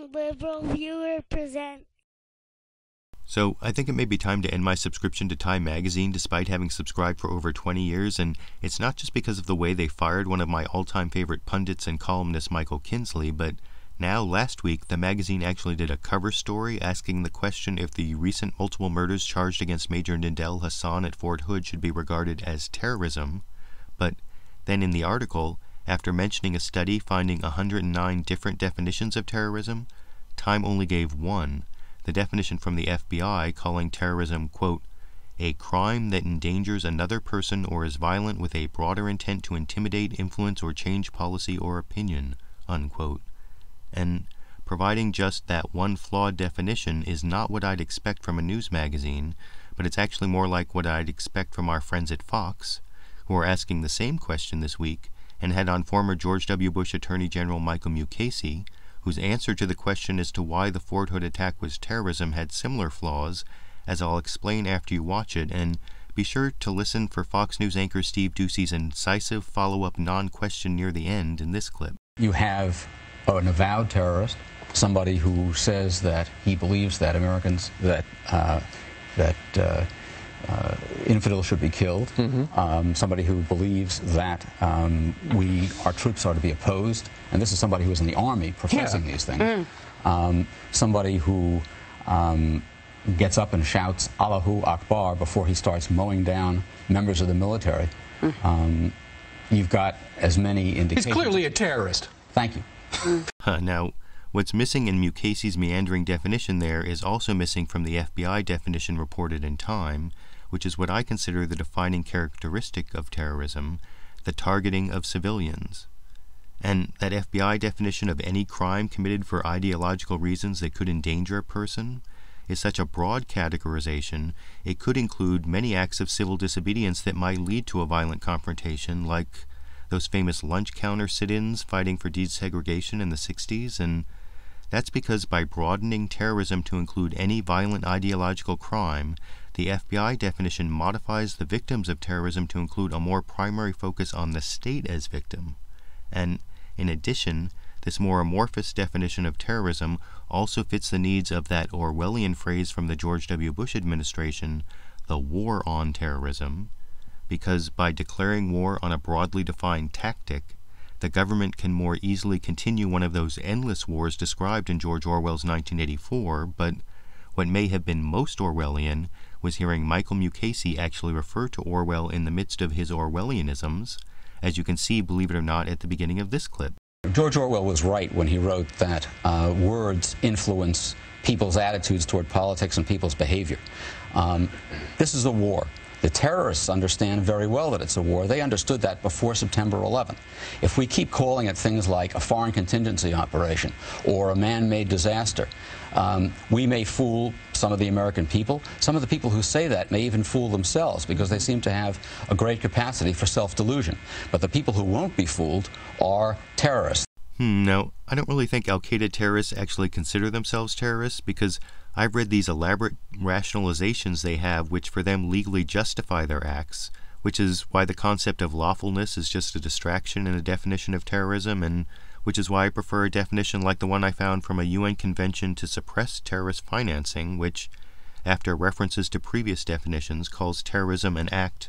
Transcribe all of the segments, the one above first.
LiberalViewer present. So, I think it may be time to end my subscription to Time magazine despite having subscribed for over 20 years, and it's not just because of the way they fired one of my all-time favorite pundits and columnists, Michael Kinsley, but now, last week, the magazine actually did a cover story asking the question if the recent multiple murders charged against Major Nidal Hassan at Fort Hood should be regarded as terrorism. But then in the article, after mentioning a study finding 109 different definitions of terrorism, Time only gave one, the definition from the FBI, calling terrorism, quote, a crime that endangers another person or is violent with a broader intent to intimidate, influence, or change policy or opinion, unquote. And providing just that one flawed definition is not what I'd expect from a news magazine, but it's actually more like what I'd expect from our friends at Fox, who are asking the same question this week and had on former George W. Bush Attorney General Michael Mukasey, whose answer to the question as to why the Fort Hood attack was terrorism had similar flaws, as I'll explain after you watch it, and be sure to listen for Fox News anchor Steve Doocy's incisive follow-up non-question near the end in this clip. You have an avowed terrorist, somebody who says that he believes that Americans, that infidels should be killed, somebody who believes that our troops are to be opposed, and this is somebody who is in the Army professing these things, somebody who gets up and shouts Allahu Akbar before he starts mowing down members of the military. You've got as many indications. He's clearly a terrorist. Thank you. Now, what's missing in Mukasey's meandering definition there is also missing from the FBI definition reported in Time, which is what I consider the defining characteristic of terrorism, the targeting of civilians. And that FBI definition of any crime committed for ideological reasons that could endanger a person is such a broad categorization, it could include many acts of civil disobedience that might lead to a violent confrontation, like those famous lunch counter sit-ins fighting for desegregation in the 60s, and that's because by broadening terrorism to include any violent ideological crime, the FBI definition modifies the victims of terrorism to include a more primary focus on the state as victim. And in addition, this more amorphous definition of terrorism also fits the needs of that Orwellian phrase from the George W. Bush administration, the war on terrorism, because by declaring war on a broadly defined tactic, the government can more easily continue one of those endless wars described in George Orwell's 1984, but what may have been most Orwellian was hearing Michael Mukasey actually refer to Orwell in the midst of his Orwellianisms, as you can see, believe it or not, at the beginning of this clip. George Orwell was right when he wrote that words influence people's attitudes toward politics and people's behavior. This is a war. The terrorists understand very well that it's a war. They understood that before September 11th. If we keep calling it things like a foreign contingency operation or a man-made disaster, we may fool some of the American people. Some of the people who say that may even fool themselves because they seem to have a great capacity for self-delusion. But the people who won't be fooled are terrorists. No, I don't really think al-Qaeda terrorists actually consider themselves terrorists, because I've read these elaborate rationalizations they have which for them legally justify their acts, which is why the concept of lawfulness is just a distraction in a definition of terrorism, and which is why I prefer a definition like the one I found from a UN convention to suppress terrorist financing, which, after references to previous definitions, calls terrorism an act,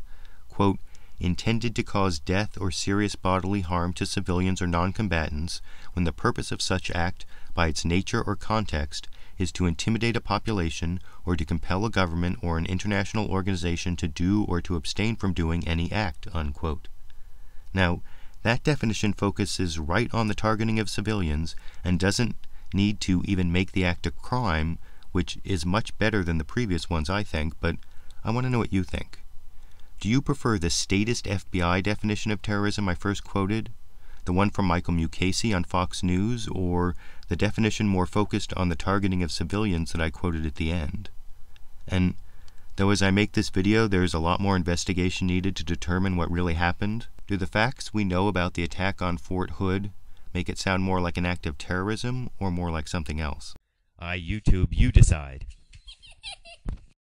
quote, intended to cause death or serious bodily harm to civilians or non-combatants when the purpose of such act, by its nature or context, is to intimidate a population or to compel a government or an international organization to do or to abstain from doing any act, unquote. Now, that definition focuses right on the targeting of civilians and doesn't need to even make the act a crime, which is much better than the previous ones, I think, but I want to know what you think. Do you prefer the statist FBI definition of terrorism I first quoted, the one from Michael Mukasey on Fox News, or the definition more focused on the targeting of civilians that I quoted at the end? And though as I make this video there's a lot more investigation needed to determine what really happened, do the facts we know about the attack on Fort Hood make it sound more like an act of terrorism or more like something else? YouTube, you decide.